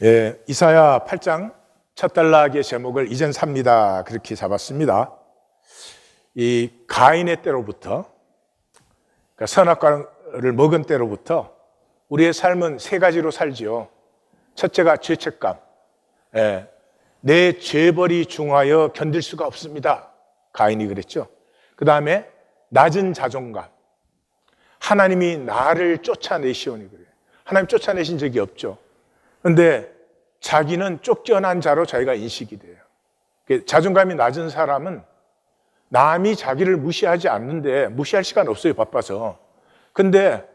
예, 이사야 8장 첫 단락의 제목을 이젠 삽니다 그렇게 잡았습니다. 이 가인의 때로부터, 그러니까 선악과를 먹은 때로부터 우리의 삶은 세 가지로 살지요. 첫째가 죄책감, 내 죄벌이 중하여 견딜 수가 없습니다. 가인이 그랬죠. 그 다음에 낮은 자존감, 하나님이 나를 쫓아내시오니 그래요. 하나님 쫓아내신 적이 없죠. 그런데 자기는 쫓겨난 자로 자기가 인식이 돼요. 자존감이 낮은 사람은 남이 자기를 무시하지 않는데, 무시할 시간 없어요, 바빠서. 근데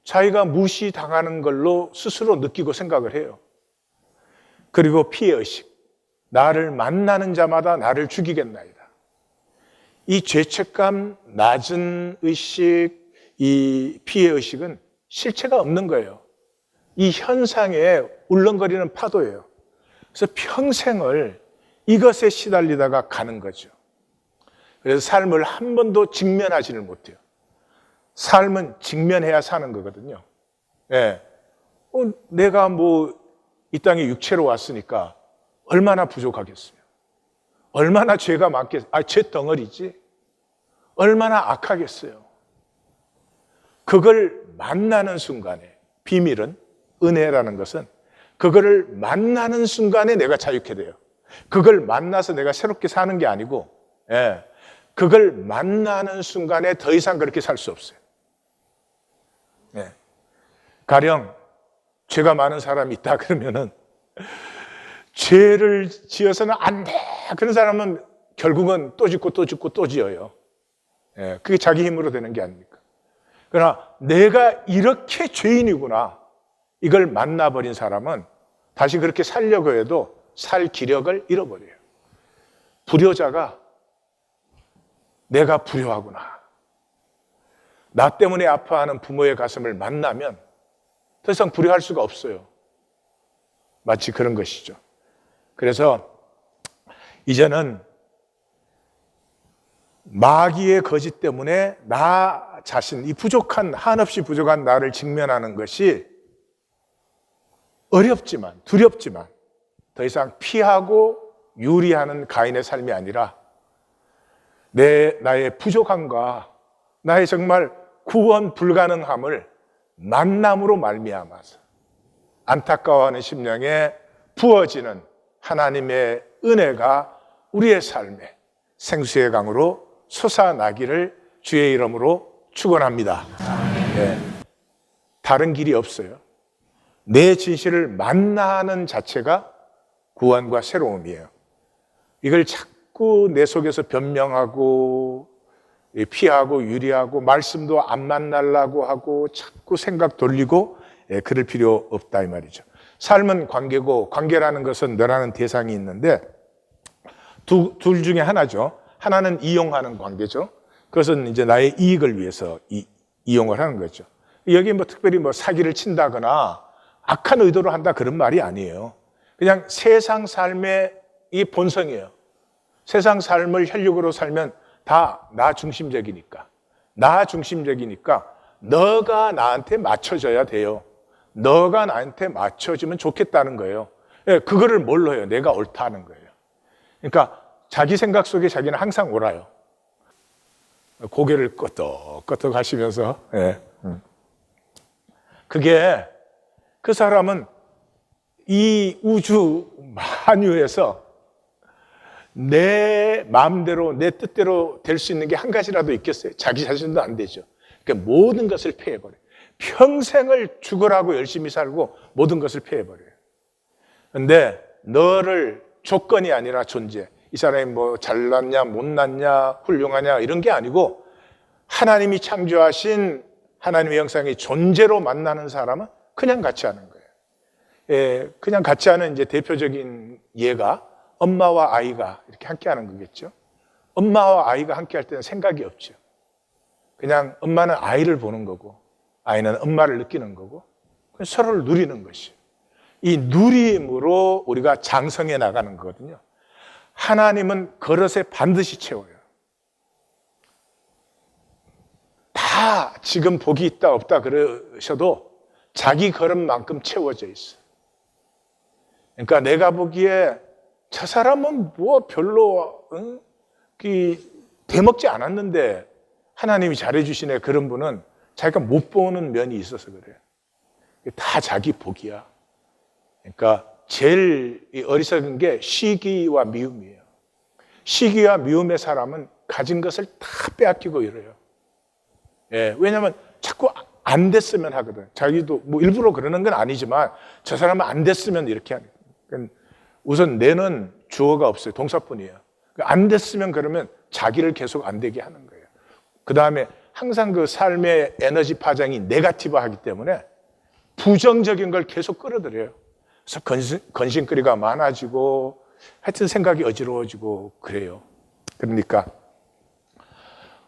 자기가 무시당하는 걸로 스스로 느끼고 생각을 해요. 그리고 피해의식, 나를 만나는 자마다 나를 죽이겠나이다. 이 죄책감, 낮은 의식, 이 피해의식은 실체가 없는 거예요. 이 현상에 울렁거리는 파도예요. 그래서 평생을 이것에 시달리다가 가는 거죠. 그래서 삶을 한 번도 직면하지를 못해요. 삶은 직면해야 사는 거거든요. 내가 이 땅에 육체로 왔으니까 얼마나 부족하겠어요. 얼마나 죄가 많겠어요. 죄 덩어리지. 얼마나 악하겠어요. 그걸 만나는 순간에, 비밀은, 은혜라는 것은 그거를 만나는 순간에 내가 자유케 돼요. 그걸 만나서 내가 새롭게 사는 게 아니고, 그걸 만나는 순간에 더 이상 그렇게 살 수 없어요. 가령 죄가 많은 사람이 있다 그러면은 죄를 지어서는 안 돼. 그런 사람은 결국은 또 짓고 또 짓고 또 지어요. 그게 자기 힘으로 되는 게 아닙니까? 그러나 내가 이렇게 죄인이구나, 이걸 만나버린 사람은 다시 그렇게 살려고 해도 살 기력을 잃어버려요. 불효자가 내가 불효하구나, 나 때문에 아파하는 부모의 가슴을 만나면 더 이상 불효할 수가 없어요. 마치 그런 것이죠. 그래서 이제는 마귀의 거짓 때문에 나 자신, 이 부족한, 한없이 부족한 나를 직면하는 것이 어렵지만, 두렵지만 더 이상 피하고 유리하는 가인의 삶이 아니라 나의 부족함과 나의 정말 구원 불가능함을 만남으로 말미암아서 안타까워하는 심령에 부어지는 하나님의 은혜가 우리의 삶에 생수의 강으로 솟아나기를 주의 이름으로 축원합니다. 다른 길이 없어요. 내 진실을 만나는 자체가 구원과 새로움이에요. 이걸 자꾸 내 속에서 변명하고 피하고 유리하고 말씀도 안 만나려고 하고 자꾸 생각 돌리고 그럴 필요 없다 이 말이죠. 삶은 관계고, 관계라는 것은 너라는 대상이 있는데 둘 중에 하나죠. 하나는 이용하는 관계죠. 그것은 이제 나의 이익을 위해서 이용을 하는 거죠. 여기 특별히 사기를 친다거나 악한 의도로 한다 그런 말이 아니에요. 그냥 세상 삶의 이 본성이에요. 세상 삶을 혈육으로 살면 다 나 중심적이니까. 나 중심적이니까 너가 나한테 맞춰줘야 돼요. 너가 나한테 맞춰주면 좋겠다는 거예요. 그거를 뭘로 해요? 내가 옳다는 거예요. 그러니까 자기 생각 속에 자기는 항상 옳아요. 고개를 끄덕끄덕 하시면서. 그게 그 사람은 이 우주 만유에서 내 마음대로, 내 뜻대로 될 수 있는 게 한 가지라도 있겠어요? 자기 자신도 안 되죠. 그러니까 모든 것을 패해버려요. 평생을 죽으라고 열심히 살고 모든 것을 패해버려요. 그런데 너를 조건이 아니라 존재, 이 사람이 잘났냐 못났냐 훌륭하냐 이런 게 아니고 하나님이 창조하신 하나님의 형상의 존재로 만나는 사람은 그냥 같이 하는 거예요. 그냥 같이 하는 이제 대표적인 예가 엄마와 아이가 이렇게 함께 하는 거겠죠. 엄마와 아이가 함께 할 때는 생각이 없죠. 그냥 엄마는 아이를 보는 거고 아이는 엄마를 느끼는 거고 서로를 누리는 것이에요. 이 누림으로 우리가 장성해 나가는 거거든요. 하나님은 그릇에 반드시 채워요. 다 지금 복이 있다 없다 그러셔도 자기 그릇만큼 채워져 있어요. 그러니까 내가 보기에 저 사람은 뭐 별로 대먹지 않았는데 하나님이 잘해주시네. 그런 분은 자기가 못 보는 면이 있어서 그래요. 다 자기 복이야. 그러니까 제일 어리석은 게 시기와 미움이에요. 시기와 미움의 사람은 가진 것을 다 빼앗기고 이래요. 예, 왜냐하면 자꾸 안 됐으면 하거든. 자기도 뭐 일부러 그러는 건 아니지만 저 사람은 안 됐으면 이렇게 하니까. 그러니까 우선 내는 주어가 없어요. 동사뿐이에요. 안 됐으면 그러면 자기를 계속 안 되게 하는 거예요. 그 다음에 항상 그 삶의 에너지 파장이 네거티브하기 때문에 부정적인 걸 계속 끌어들여요. 그래서 건심거리가 많아지고 하여튼 생각이 어지러워지고 그래요. 그러니까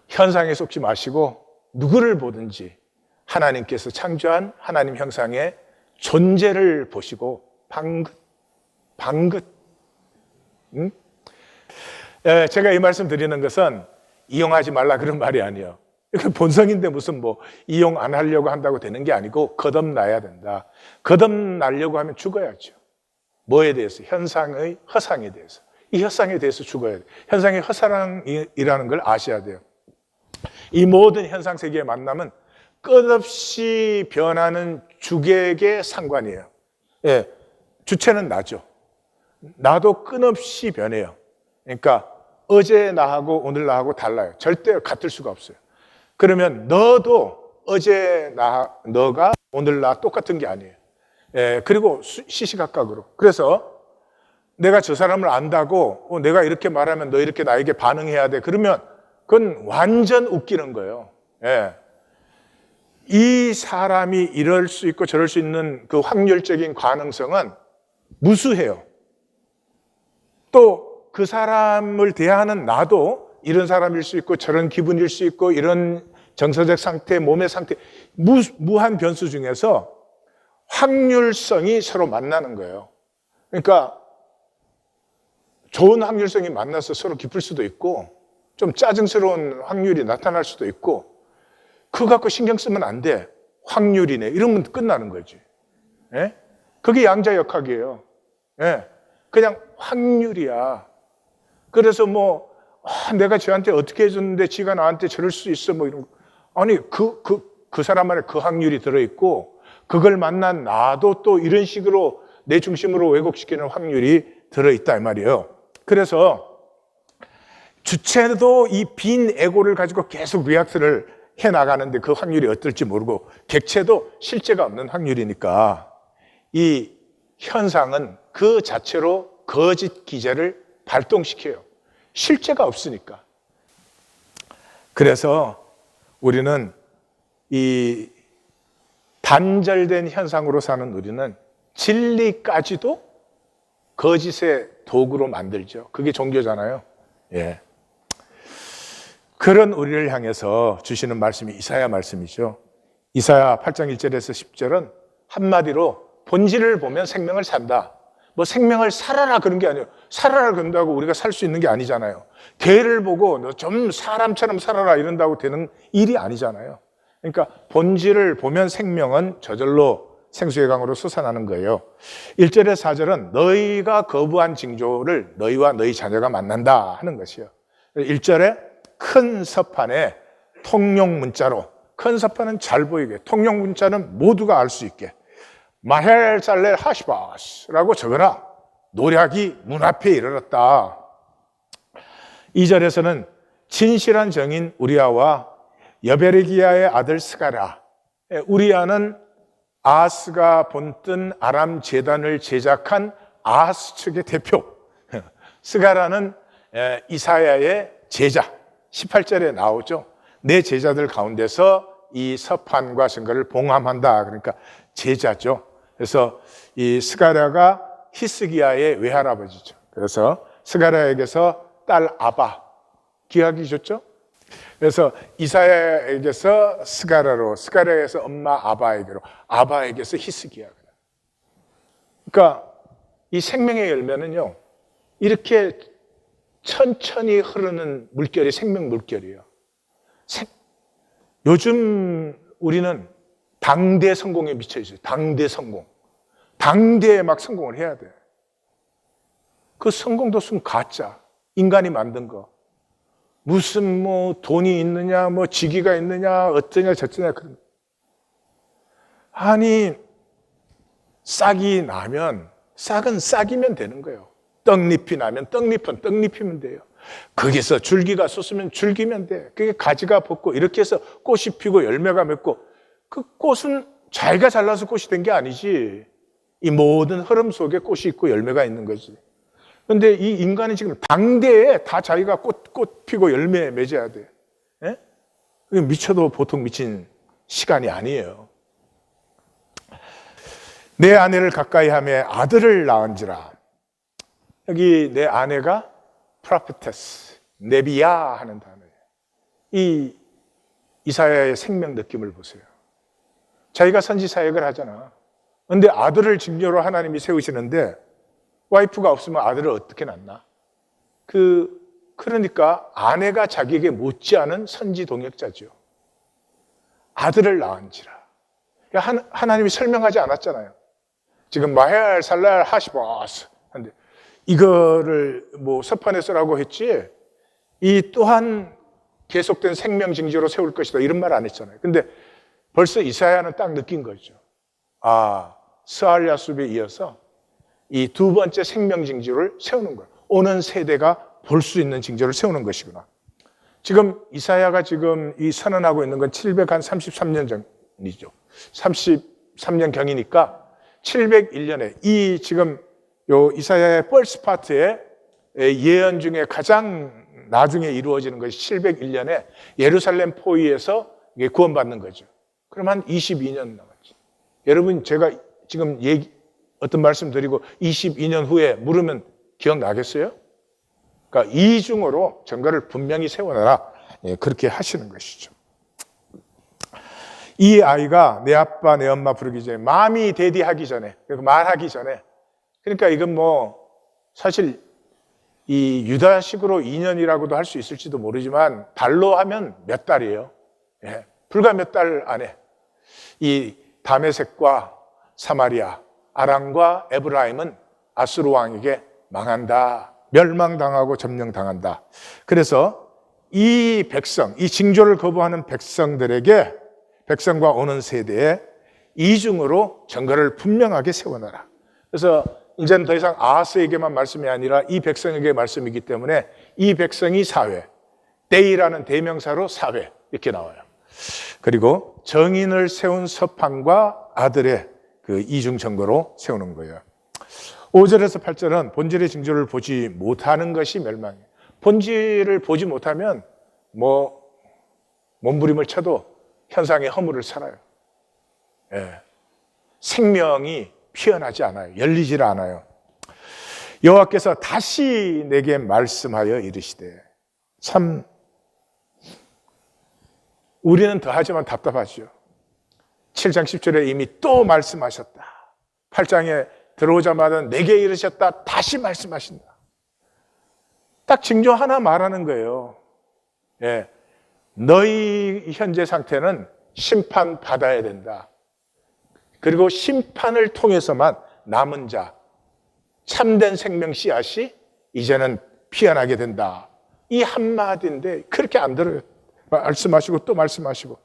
현상에 속지 마시고 누구를 보든지 하나님께서 창조한 하나님 형상의 존재를 보시고 방긋. 응? 제가 이 말씀 드리는 것은 이용하지 말라 그런 말이 아니에요. 이렇게 본성인데 무슨 뭐 이용 안 하려고 한다고 되는 게 아니고 거듭나야 된다. 거듭나려고 하면 죽어야죠. 뭐에 대해서? 현상의 허상에 대해서. 이 허상에 대해서 죽어야 돼요. 현상의 허상이라는 걸 아셔야 돼요. 이 모든 현상 세계의 만남은 끝없이 변하는 주객의 상관이에요. 예, 주체는 나죠. 나도 끊없이 변해요. 그러니까 어제 나하고 오늘 나하고 달라요. 절대 같을 수가 없어요. 그러면 너도 어제 너가 오늘 나 똑같은 게 아니에요. 예, 그리고 시시각각으로. 그래서 내가 저 사람을 안다고 내가 이렇게 말하면 너 이렇게 나에게 반응해야 돼. 그러면 그건 완전 웃기는 거예요. 예. 이 사람이 이럴 수 있고 저럴 수 있는 그 확률적인 가능성은 무수해요. 또 그 사람을 대하는 나도 이런 사람일 수 있고 저런 기분일 수 있고 이런 정서적 상태, 몸의 상태, 무한 변수 중에서 확률성이 서로 만나는 거예요. 그러니까 좋은 확률성이 만나서 서로 기쁠 수도 있고 좀 짜증스러운 확률이 나타날 수도 있고 그거 갖고 신경 쓰면 안 돼. 확률이네. 이러면 끝나는 거지. 예? 그게 양자역학이에요. 예? 그냥 확률이야. 그래서 뭐 내가 쟤한테 어떻게 해줬는데 지가 나한테 저럴 수 있어 뭐 이런 거. 아니 그 사람 안에 그 확률이 들어있고 그걸 만난 나도 또 이런 식으로 내 중심으로 왜곡시키는 확률이 들어있다 이 말이에요. 그래서 주체도 이 빈 에고를 가지고 계속 리액트를 해나가는데 그 확률이 어떨지 모르고 객체도 실제가 없는 확률이니까 이 현상은 그 자체로 거짓 기제를 발동시켜요. 실제가 없으니까. 그래서 우리는 이 단절된 현상으로 사는 우리는 진리까지도 거짓의 도구로 만들죠. 그게 종교잖아요. 예. 그런 우리를 향해서 주시는 말씀이 이사야 말씀이죠. 이사야 8장 1절에서 10절은 한마디로 본질을 보면 생명을 산다. 뭐 생명을 살아라 그런 게 아니에요. 살아라 그런다고 우리가 살 수 있는 게 아니잖아요. 개를 보고 너 좀 사람처럼 살아라 이런다고 되는 일이 아니잖아요. 그러니까 본질을 보면 생명은 저절로 생수의 강으로 솟아나는 거예요. 1절에 4절은 너희가 거부한 징조를 너희와 너희 자녀가 만난다 하는 것이에요. 1절에 큰 서판에 통용 문자로, 큰 서판은 잘 보이게, 통용 문자는 모두가 알 수 있게 마헬 살렐 하시바스라고 적어라. 노략이 문 앞에 이르렀다. 2절에서는 진실한 정인 우리아와 여베르기야의 아들 스가랴. 우리아는 아하스가 본뜬 아람 제단을 제작한 아하스 측의 대표. 스가랴는 이사야의 제자. 18절에 나오죠. 내 제자들 가운데서 이 서판과 증거를 봉함한다. 그러니까 제자죠. 그래서 이 스가랴가 히스기야의 외할아버지죠. 그래서 스가랴에게서 딸 아바 기억이 좋죠? 그래서 이사야에게서 스가랴로, 스가랴에서 엄마 아바에게로, 아바에게서 히스기야. 그러니까 이 생명의 열매는요, 이렇게 천천히 흐르는 물결이 생명 물결이에요. 요즘 우리는 당대 성공에 미쳐 있어요. 당대 성공. 당대에 막 성공을 해야 돼. 그 성공도 순 가짜. 인간이 만든 거. 무슨 뭐 돈이 있느냐, 뭐 직위가 있느냐, 어쩌냐 저쩌냐 그런. 아니 싹이 나면 싹은 싹이면 되는 거예요. 떡잎이 나면 떡잎은 떡잎이면 돼요. 거기서 줄기가 솟으면 줄기면 돼. 그게 가지가 벗고 이렇게 해서 꽃이 피고 열매가 맺고 그 꽃은 자기가 잘나서 꽃이 된 게 아니지. 이 모든 흐름 속에 꽃이 있고 열매가 있는 거지. 그런데 이 인간이 지금 당대에 다 자기가 꽃 피고 열매 맺어야 돼. 예? 그게 미쳐도 보통 미친 시간이 아니에요. 내 아내를 가까이 하며 아들을 낳은지라. 여기 내 아내가 프로페테스, 네비야 하는 단어예요. 이 이사야의 생명 느낌을 보세요. 자기가 선지 사역을 하잖아. 그런데 아들을 징조로 하나님이 세우시는데 와이프가 없으면 아들을 어떻게 낳나? 그러니까 아내가 자기에게 못지않은 선지 동역자죠. 아들을 낳은지라. 하나님이 설명하지 않았잖아요. 지금 마헬 살랄 하시보스 한데 이거를 뭐 서판에 쓰라고 했지 이 또한 계속된 생명 징조로 세울 것이다 이런 말 안 했잖아요. 근데 벌써 이사야는 딱 느낀 거죠. 아, 스알야숲에 이어서 이 두 번째 생명 징조를 세우는 거예요. 오는 세대가 볼 수 있는 징조를 세우는 것이구나. 지금 이사야가 지금 이 선언하고 있는 건 733년 전이죠. 33년 경이니까 701년에 이 지금 요 이사야의 펄스 파트의 예언 중에 가장 나중에 이루어지는 것이 701년에 예루살렘 포위에서 구원받는 거죠. 그럼 한 22년 남았죠. 여러분 제가 지금 어떤 말씀 드리고 22년 후에 물으면 기억나겠어요? 그러니까 이중으로 전거를 분명히 세워놔라. 그렇게 하시는 것이죠. 이 아이가 내 아빠 내 엄마 부르기 전에 마미 데디 하기 전에 말하기 전에 그러니까 이건 뭐 사실 이 유다식으로 2년이라고도 할 수 있을지도 모르지만 달로 하면 몇 달이에요. 예, 불과 몇 달 안에 이 다메섹과 사마리아, 아람과 에브라임은 아수르 왕에게 망한다. 멸망당하고 점령당한다. 그래서 이 백성, 이 징조를 거부하는 백성들에게 백성과 오는 세대에 이중으로 전거를 분명하게 세워놔라. 그래서 이제는 더 이상 아하스에게만 말씀이 아니라 이 백성에게 말씀이기 때문에 이 백성이 사회, 데이라는 대명사로 사회 이렇게 나와요. 그리고 정인을 세운 서판과 아들의 그 이중 전거로 세우는 거예요. 5절에서 8절은 본질의 징조를 보지 못하는 것이 멸망이에요. 본질을 보지 못하면 뭐 몸부림을 쳐도 현상의 허물을 살아요. 예. 생명이 피어나지 않아요. 열리질 않아요. 여호와께서 다시 내게 말씀하여 이르시되 참 우리는 더하지만 답답하죠. 7장 10절에 이미 또 말씀하셨다. 8장에 들어오자마자 내게 이르셨다. 다시 말씀하신다. 딱 징조 하나 말하는 거예요. 예. 너희 현재 상태는 심판받아야 된다. 그리고 심판을 통해서만 남은 자, 참된 생명 씨앗이 이제는 피어나게 된다. 이 한마디인데 그렇게 안 들어요. 말씀하시고 또 말씀하시고.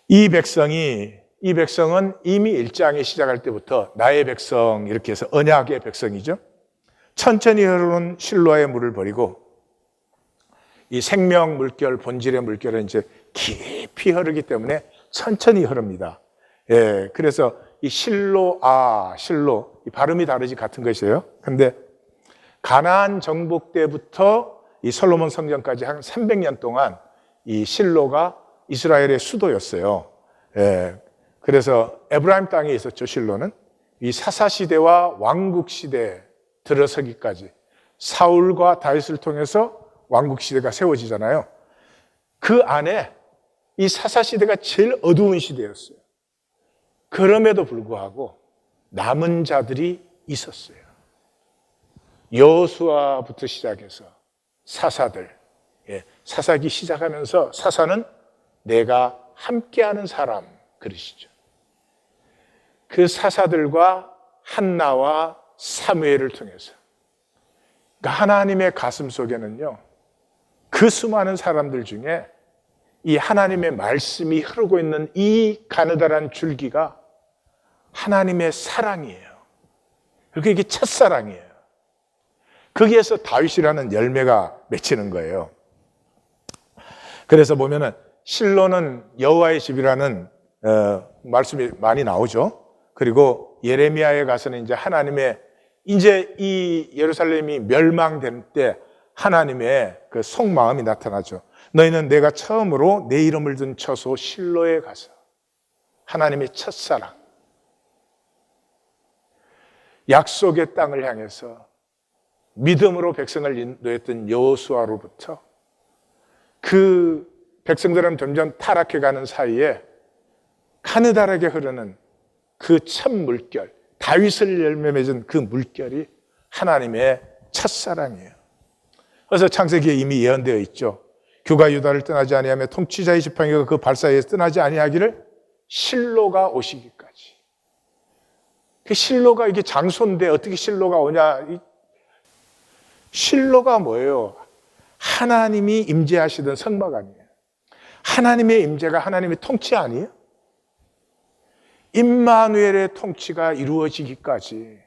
이 백성은 이미 1장에 시작할 때부터 나의 백성 이렇게 해서 언약의 백성이죠. 천천히 흐르는 실로아의 물을 버리고 이 생명 물결, 본질의 물결은 이제 깊이 흐르기 때문에 천천히 흐릅니다. 예, 그래서 이 실로, 이 발음이 다르지 같은 것이에요. 근데 가나안 정복 때부터 이 솔로몬 성전까지 한 300년 동안 이 실로가 이스라엘의 수도였어요. 예, 그래서 에브라임 땅에 있었죠, 실로는. 이 사사시대와 왕국시대 들어서기까지 사울과 다윗을 통해서 왕국시대가 세워지잖아요. 그 안에 이 사사시대가 제일 어두운 시대였어요. 그럼에도 불구하고 남은 자들이 있었어요. 여호수아부터 시작해서 사사들, 사사기 시작하면서 사사는 내가 함께하는 사람 그러시죠. 그 사사들과 한나와 사무엘을 통해서 그러니까 하나님의 가슴 속에는요, 그 수많은 사람들 중에 이 하나님의 말씀이 흐르고 있는 이 가느다란 줄기가 하나님의 사랑이에요. 그리고 이게 첫사랑이에요. 거기에서 다윗이라는 열매가 맺히는 거예요. 그래서 보면은 실로는 여호와의 집이라는 말씀이 많이 나오죠. 그리고 예레미야에 가서는 이제 하나님의 이제 이 예루살렘이 멸망될 때 하나님의 그 속마음이 나타나죠. 너희는 내가 처음으로 내 이름을 둔 처소 실로에 가서 하나님의 첫사랑 약속의 땅을 향해서 믿음으로 백성을 인도했던 여호수아로부터 그 백성들은 점점 타락해가는 사이에 가느다랗게 흐르는 그 첫 물결, 다윗을 열매 맺은 그 물결이 하나님의 첫사랑이에요. 그래서 창세기에 이미 예언되어 있죠. 규가 유다를 떠나지 아니하며 통치자의 지팡이가 그 발사에서 떠나지 아니하기를 실로가 오시기까지. 그 실로가 이게 장소인데 어떻게 실로가 오냐? 실로가 뭐예요? 하나님이 임재하시던 성막 아니에요? 하나님의 임재가 하나님의 통치 아니에요? 임마누엘의 통치가 이루어지기까지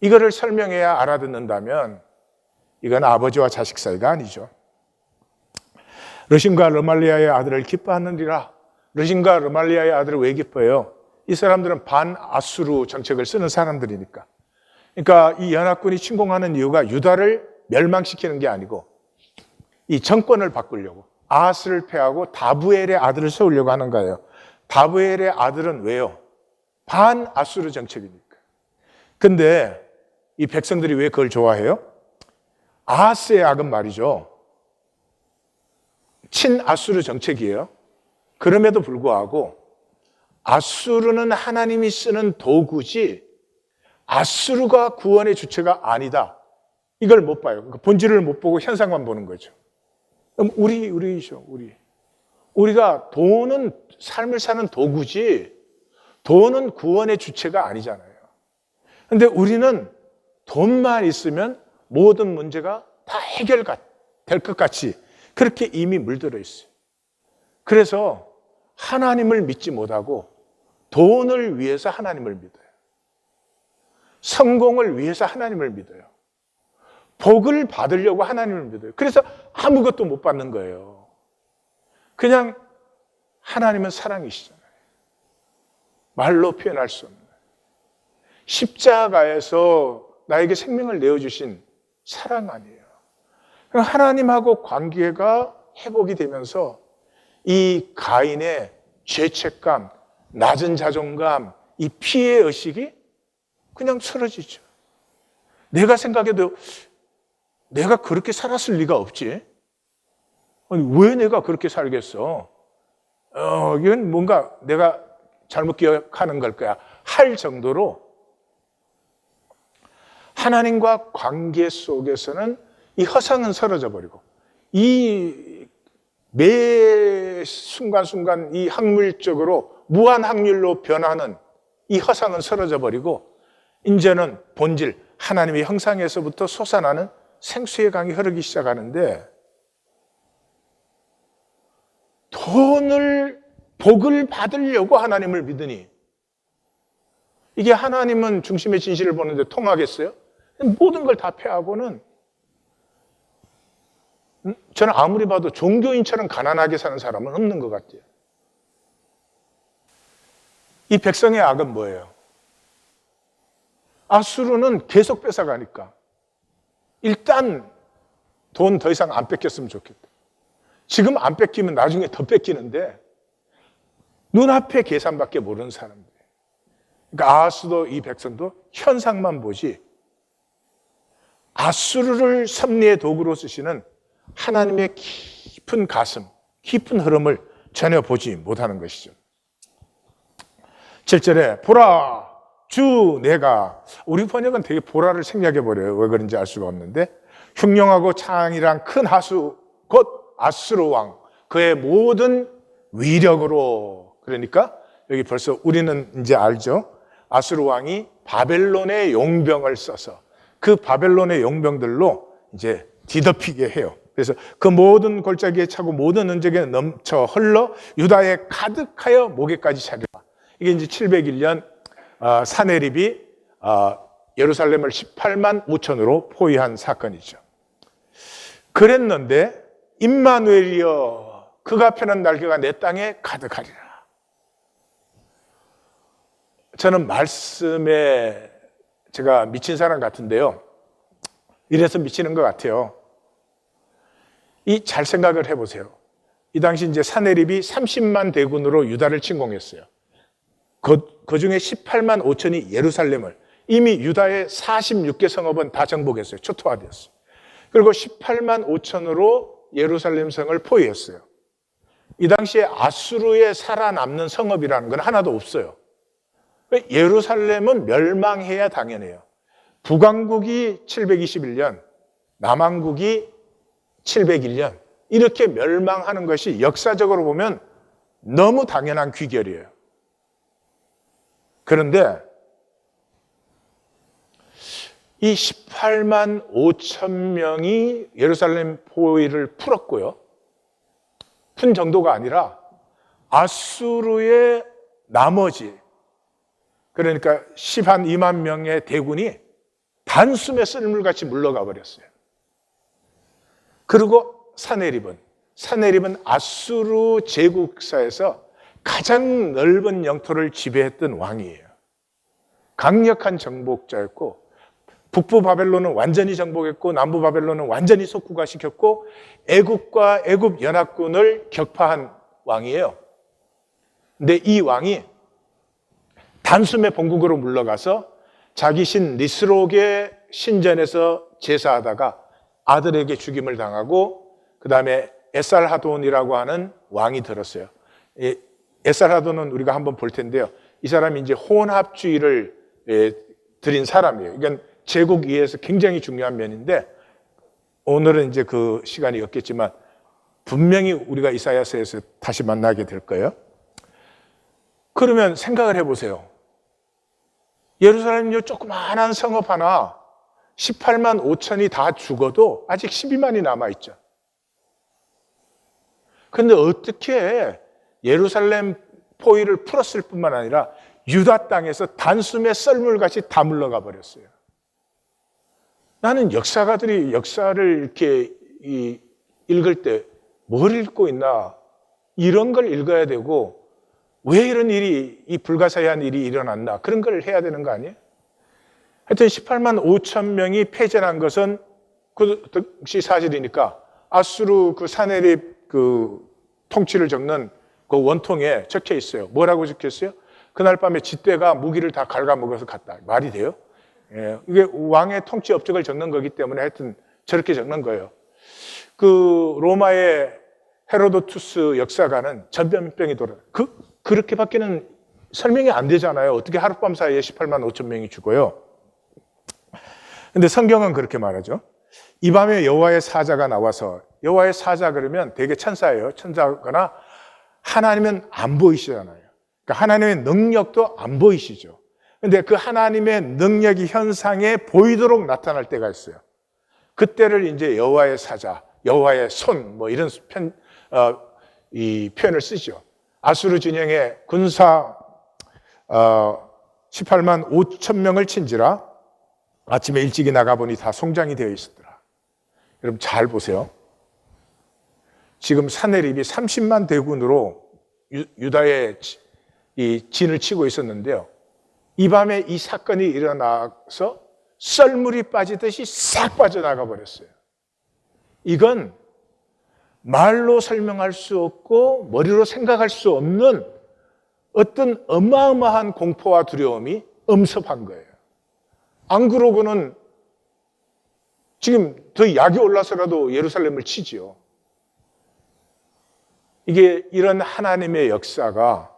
이거를 설명해야 알아듣는다면 이건 아버지와 자식 사이가 아니죠. 르신과 르말리아의 아들을 기뻐하느니라. 르신과 르말리아의 아들을 왜 기뻐해요? 이 사람들은 반아수르 정책을 쓰는 사람들이니까. 그러니까 이 연합군이 침공하는 이유가 유다를 멸망시키는 게 아니고 이 정권을 바꾸려고 아하스를 패하고 다부엘의 아들을 세우려고 하는 거예요. 다부엘의 아들은 왜요? 반아수르 정책이니까. 근데 이 백성들이 왜 그걸 좋아해요? 아하스의 악은 말이죠. 친아수르 정책이에요. 그럼에도 불구하고 아수르는 하나님이 쓰는 도구지 아수르가 구원의 주체가 아니다. 이걸 못 봐요. 본질을 못 보고 현상만 보는 거죠. 그럼 우리죠, 우리. 우리가 돈은 삶을 사는 도구지 돈은 구원의 주체가 아니잖아요. 그런데 우리는 돈만 있으면 모든 문제가 다 해결될 것 같이 그렇게 이미 물들어 있어요. 그래서 하나님을 믿지 못하고 돈을 위해서 하나님을 믿어요. 성공을 위해서 하나님을 믿어요. 복을 받으려고 하나님을 믿어요. 그래서 아무것도 못 받는 거예요. 그냥 하나님은 사랑이시잖아요. 말로 표현할 수 없는. 십자가에서 나에게 생명을 내어주신 사랑 아니에요. 하나님하고 관계가 회복이 되면서 이 가인의 죄책감, 낮은 자존감, 이 피해 의식이 그냥 사라지죠. 내가 생각해도 내가 그렇게 살았을 리가 없지. 아니, 왜 내가 그렇게 살겠어? 이건 뭔가 내가 잘못 기억하는 걸 거야. 할 정도로 하나님과 관계 속에서는 이 허상은 사라져 버리고 이 매 순간순간 이 확률적으로 무한 확률로 변하는 이 허상은 사라져 버리고 이제는 본질 하나님의 형상에서부터 솟아나는 생수의 강이 흐르기 시작하는데 복을 받으려고 하나님을 믿으니 이게 하나님은 중심의 진실을 보는데 통하겠어요? 모든 걸 다 패하고는 저는 아무리 봐도 종교인처럼 가난하게 사는 사람은 없는 것 같아요. 이 백성의 악은 뭐예요? 아수르는 계속 뺏어가니까 일단 돈 더 이상 안 뺏겼으면 좋겠다. 지금 안 뺏기면 나중에 더 뺏기는데 눈앞에 계산밖에 모르는 사람들. 그러니까 아하스도 이 백성도 현상만 보지 아수르를 섭리의 도구로 쓰시는 하나님의 깊은 가슴, 깊은 흐름을 전혀 보지 못하는 것이죠. 7절에 보라 주 내가 우리 번역은 되게 보라를 생략해버려요. 왜 그런지 알 수가 없는데 흉령하고 창이란 큰 하수 곧 아수르 왕 그의 모든 위력으로 그러니까 여기 벌써 우리는 이제 알죠. 아수르 왕이 바벨론의 용병을 써서 그 바벨론의 용병들로 이제 뒤덮이게 해요. 그래서 그 모든 골짜기에 차고 모든 언적에 넘쳐 흘러 유다에 가득하여 목에까지 차리라. 이게 이제 701년 사네립이 예루살렘을 18만 5천으로 포위한 사건이죠. 그랬는데 임마누엘이여 그가 펴는 날개가 내 땅에 가득하리라. 저는 말씀에 제가 미친 사람 같은데요. 이래서 미치는 것 같아요. 잘 생각을 해보세요. 이 당시 이제 사네립이 30만 대군으로 유다를 침공했어요. 그 중에 18만 5천이 예루살렘을, 이미 유다의 46개 성읍은 다 정복했어요. 초토화되었어요. 그리고 18만 5천으로 예루살렘 성을 포위했어요. 이 당시에 아수르에 살아남는 성읍이라는 건 하나도 없어요. 예루살렘은 멸망해야 당연해요. 북왕국이 721년, 남왕국이 701년 이렇게 멸망하는 것이 역사적으로 보면 너무 당연한 귀결이에요. 그런데 이 18만 5천 명이 예루살렘 포위를 풀었고요. 푼 정도가 아니라 아수르의 나머지, 그러니까 12만 명의 대군이 단숨에 썰물같이 물러가 버렸어요. 그리고 사네립은 아수르 제국사에서 가장 넓은 영토를 지배했던 왕이에요. 강력한 정복자였고, 북부 바벨론은 완전히 정복했고 남부 바벨론은 완전히 석구화시켰고 애굽과 애굽 연합군을 격파한 왕이에요. 근데 이 왕이 단숨에 본국으로 물러가서 자기 신 니스록의 신전에서 제사하다가 아들에게 죽임을 당하고 그 다음에 에살하돈이라고 하는 왕이 들었어요. 에살하돈은 우리가 한번 볼 텐데요. 이 사람이 이제 혼합주의를 드린 사람이에요. 그러니까 제국 이해에서 굉장히 중요한 면인데 오늘은 이제 그 시간이 없겠지만 분명히 우리가 이사야서에서 다시 만나게 될 거예요. 그러면 생각을 해보세요. 예루살렘 조그마한 성읍 하나 18만 5천이 다 죽어도 아직 12만이 남아있죠. 그런데 어떻게 예루살렘 포위를 풀었을 뿐만 아니라 유다 땅에서 단숨에 썰물같이 다 물러가 버렸어요. 나는 역사가들이 역사를 이렇게 읽을 때 뭘 읽고 있나, 이런 걸 읽어야 되고 왜 이런 일이, 이 불가사의한 일이 일어났나, 그런 걸 해야 되는 거 아니에요? 하여튼 18만 5천 명이 패전한 것은 그 당시 사실이니까 아수르 그 사네립 그 통치를 적는 그 원통에 적혀 있어요. 뭐라고 적혀 있어요? 그날 밤에 쥐떼가 무기를 다 갉아먹어서 갔다. 말이 돼요? 예, 이게 왕의 통치 업적을 적는 거기 때문에 하여튼 저렇게 적는 거예요. 그 로마의 헤로도투스 역사가는 전염병이 돌아. 그렇게밖에는 설명이 안 되잖아요. 어떻게 하룻밤 사이에 18만 5천 명이 죽어요? 근데 성경은 그렇게 말하죠. 이 밤에 여호와의 사자가 나와서, 여호와의 사자 그러면 되게 천사예요. 천사거나 하나님은 안 보이시잖아요. 그러니까 하나님의 능력도 안 보이시죠. 근데 그 하나님의 능력이 현상에 보이도록 나타날 때가 있어요. 그때를 이제 여호와의 사자, 여호와의 손, 뭐 이런 이 표현을 쓰죠. 아수르 진영의 군사 18만 5천 명을 친지라 아침에 일찍이 나가보니 다 송장이 되어 있었더라. 여러분 잘 보세요. 지금 사네립이 30만 대군으로 유다의 이 진을 치고 있었는데요. 이 밤에 이 사건이 일어나서 썰물이 빠지듯이 싹 빠져나가 버렸어요. 이건 말로 설명할 수 없고 머리로 생각할 수 없는 어떤 어마어마한 공포와 두려움이 엄습한 거예요. 안 그러고는 지금 더 약이 올라서라도 예루살렘을 치지요. 이게 이런 하나님의 역사가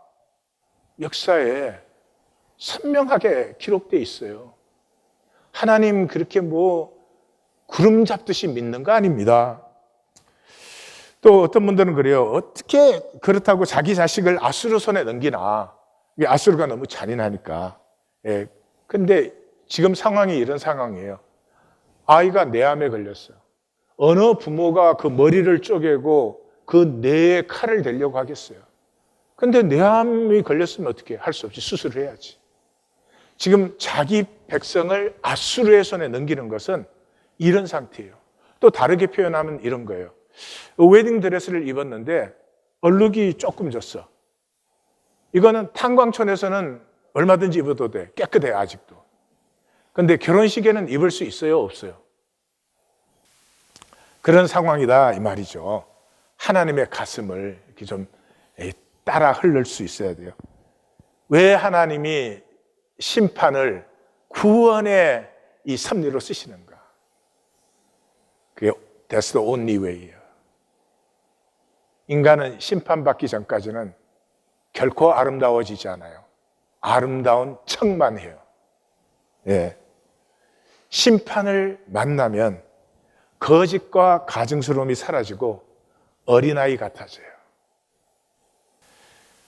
역사에 선명하게 기록되어 있어요. 하나님 그렇게 뭐 구름 잡듯이 믿는 거 아닙니다. 또 어떤 분들은 그래요. 어떻게 그렇다고 자기 자식을 아수르 손에 넘기나. 이게 아수르가 너무 잔인하니까. 예. 근데 지금 상황이 이런 상황이에요. 아이가 뇌암에 걸렸어요. 어느 부모가 그 머리를 쪼개고 그 뇌에 칼을 대려고 하겠어요. 근데 뇌암이 걸렸으면 어떻게 할 수 없이 수술을 해야지. 지금 자기 백성을 아수르의 손에 넘기는 것은 이런 상태예요. 또 다르게 표현하면 이런 거예요. 웨딩 드레스를 입었는데 얼룩이 조금 졌어. 이거는 탄광촌에서는 얼마든지 입어도 돼. 깨끗해 아직도. 근데 결혼식에는 입을 수 있어요? 없어요? 그런 상황이다 이 말이죠. 하나님의 가슴을 이렇게 좀 따라 흐를 수 있어야 돼요. 왜 하나님이 심판을 구원의 이 섭리로 쓰시는가? 그게 That's the only way예요. 인간은 심판받기 전까지는 결코 아름다워지지 않아요. 아름다운 척만 해요. 예. 심판을 만나면 거짓과 가증스러움이 사라지고 어린아이 같아져요.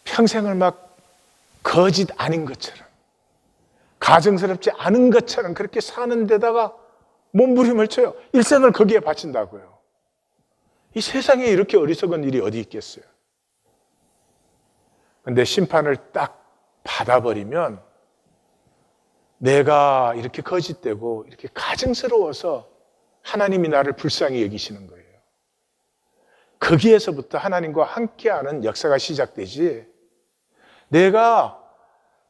평생을 막 거짓 아닌 것처럼, 가증스럽지 않은 것처럼 그렇게 사는 데다가 몸부림을 쳐요. 일생을 거기에 바친다고요. 이 세상에 이렇게 어리석은 일이 어디 있겠어요? 근데 심판을 딱 받아버리면 내가 이렇게 거짓되고 이렇게 가증스러워서 하나님이 나를 불쌍히 여기시는 거예요. 거기에서부터 하나님과 함께하는 역사가 시작되지, 내가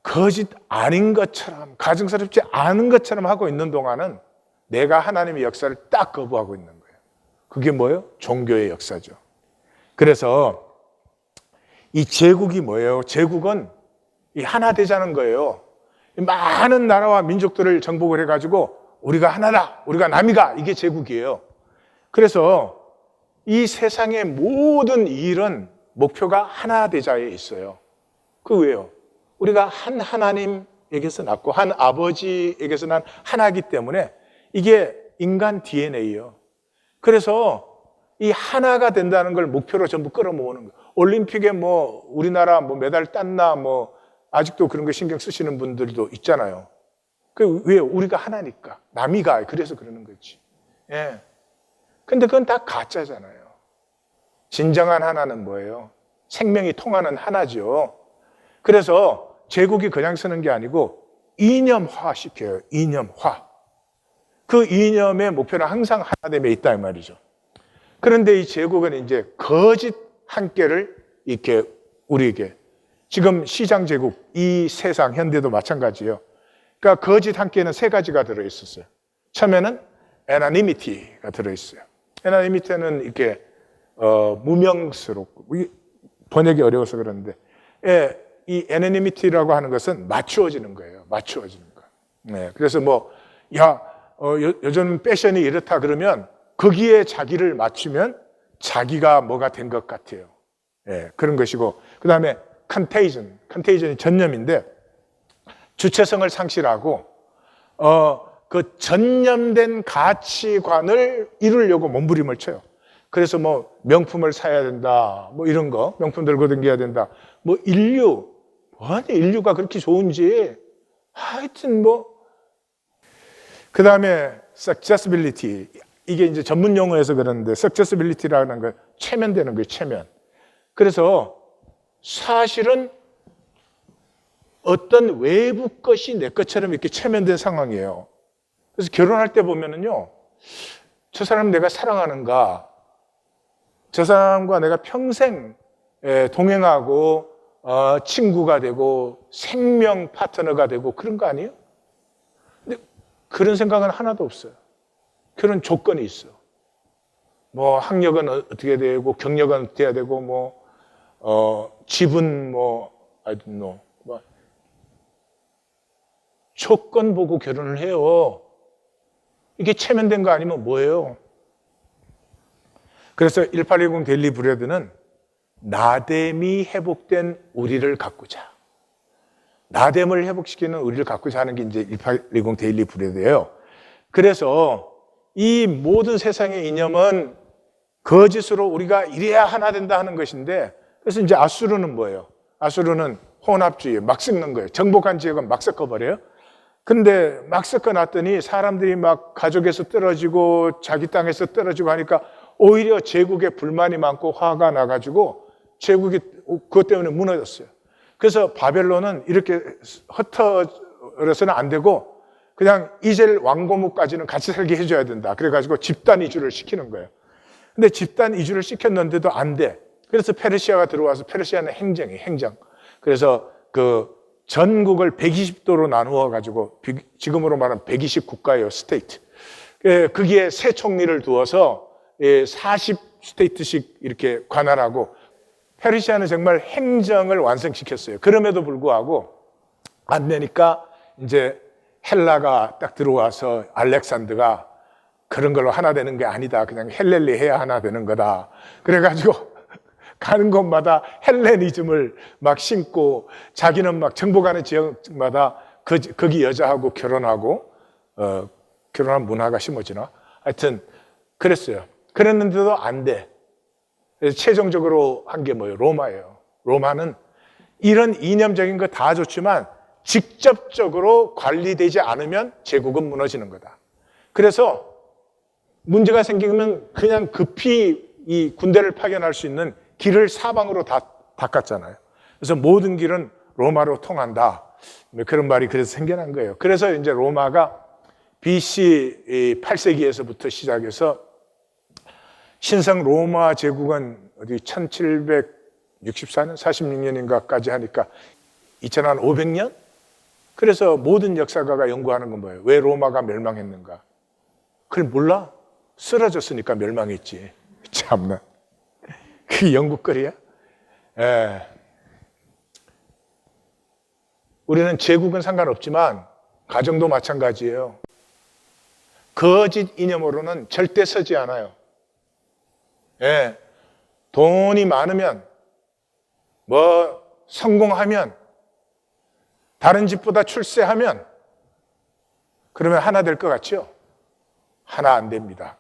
거짓 아닌 것처럼, 가증스럽지 않은 것처럼 하고 있는 동안은 내가 하나님의 역사를 딱 거부하고 있는 거예요. 그게 뭐예요? 종교의 역사죠. 그래서 이 제국이 뭐예요? 제국은 이 하나 되자는 거예요. 많은 나라와 민족들을 정복을 해가지고 우리가 하나다, 우리가 남이다, 이게 제국이에요. 그래서 이 세상의 모든 일은 목표가 하나 되자에 있어요. 그 왜요? 우리가 한 하나님에게서 났고 한 아버지에게서 난 하나이기 때문에 이게 인간 DNA예요. 그래서 이 하나가 된다는 걸 목표로 전부 끌어모으는 거예요. 올림픽에 뭐 우리나라 뭐 메달 땄나 뭐 아직도 그런 거 신경 쓰시는 분들도 있잖아요. 그 왜요? 우리가 하나니까. 남이가 그래서 그러는 거지. 예. 근데 그건 다 가짜잖아요. 진정한 하나는 뭐예요? 생명이 통하는 하나죠. 그래서 제국이 그냥 쓰는 게 아니고 이념화 시켜요. 이념화. 그 이념의 목표는 항상 하나됨에 있다 이 말이죠. 그런데 이 제국은 이제 거짓 한 개를 이렇게 우리에게, 지금 시장 제국, 이 세상 현대도 마찬가지예요. 그러니까 거짓 한 개는 세 가지가 들어있었어요. 처음에는 anonymity가 들어있어요. anonymity는 이렇게 무명스럽고, 번역이 어려워서 그러는데, 이 anonymity라고 하는 것은 맞추어지는 거예요. 맞추어지는 거. 네, 그래서 뭐, 요즘 패션이 이렇다 그러면 거기에 자기를 맞추면 자기가 뭐가 된 것 같아요. 예, 그런 것이고, 그 다음에 컨테이전이 전염인데 주체성을 상실하고 그 전염된 가치관을 이루려고 몸부림을 쳐요. 그래서 뭐 명품을 사야 된다, 뭐 이런 거, 명품 들고 다녀야 된다, 뭐 인류가 그렇게 좋은지 하여튼 뭐. 그 다음에 successibility, 이게 이제 전문 용어에서 그러는데 successibility라는 건 체면되는 거예요. 체면. 그래서 사실은 어떤 외부 것이 내 것처럼 이렇게 체면된 상황이에요. 그래서 결혼할 때 보면은요, 저 사람 내가 사랑하는가, 저 사람과 내가 평생 동행하고 친구가 되고 생명 파트너가 되고 그런 거 아니에요? 근데 그런 생각은 하나도 없어요. 그런 조건이 있어. 뭐 학력은 어떻게 되고 경력은 어떻게 해야 되고 뭐 집은 뭐 I don't know. 뭐 조건 보고 결혼을 해요. 이게 체면된 거 아니면 뭐예요? 그래서 1820 데일리 브레드는 나됨이 회복된 우리를 가꾸자. 나됨을 회복시키는 우리를 가꾸자 하는 게 이제 1820 데일리 브레드예요. 그래서 이 모든 세상의 이념은 거짓으로 우리가 이래야 하나 된다 하는 것인데, 그래서 이제 아수르는 뭐예요? 아수르는 혼합주의, 막 섞는 거예요. 정복한 지역은 막 섞어버려요. 근데 막 섞어놨더니 사람들이 막 가족에서 떨어지고 자기 땅에서 떨어지고 하니까 오히려 제국에 불만이 많고 화가 나가지고 제국이 그것 때문에 무너졌어요. 그래서 바벨론은 이렇게 흩어져서는 안 되고 그냥 이젤 왕고무까지는 같이 살게 해줘야 된다. 그래가지고 집단 이주를 시키는 거예요. 근데 집단 이주를 시켰는데도 안 돼. 그래서 페르시아가 들어와서 페르시아는 행정이에요, 행정. 그래서 그 전국을 120도로 나누어 가지고 지금으로 말하면 120 국가예요, 스테이트. 거기에 세 총리를 두어서 40 스테이트씩 이렇게 관할하고 페르시아는 정말 행정을 완성시켰어요. 그럼에도 불구하고 안 되니까 이제 헬라가 딱 들어와서 알렉산더가 그런 걸로 하나 되는 게 아니다. 그냥 헬렐리 해야 하나 되는 거다. 그래가지고 가는 곳마다 헬레니즘을 막 심고 자기는 막 정복하는 지역마다 거기 여자하고 결혼하고 결혼한 문화가 심어지나? 하여튼 그랬어요. 그랬는데도 안 돼. 그래서 최종적으로 한 게 뭐예요? 로마예요. 로마는 이런 이념적인 거 다 좋지만 직접적으로 관리되지 않으면 제국은 무너지는 거다. 그래서 문제가 생기면 그냥 급히 이 군대를 파견할 수 있는 길을 사방으로 다 닦았잖아요. 그래서 모든 길은 로마로 통한다. 그런 말이 그래서 생겨난 거예요. 그래서 이제 로마가 BC 8세기에서부터 시작해서 신성 로마 제국은 어디 1764년, 46년인가까지 하니까 2500년? 그래서 모든 역사가가 연구하는 건 뭐예요? 왜 로마가 멸망했는가? 그걸 몰라? 쓰러졌으니까 멸망했지. 참나. 그게 연구거리야? 예. 우리는 제국은 상관없지만 가정도 마찬가지예요. 거짓 이념으로는 절대 서지 않아요. 예. 돈이 많으면 뭐 성공하면 다른 집보다 출세하면 그러면 하나 될 것 같죠? 하나 안 됩니다.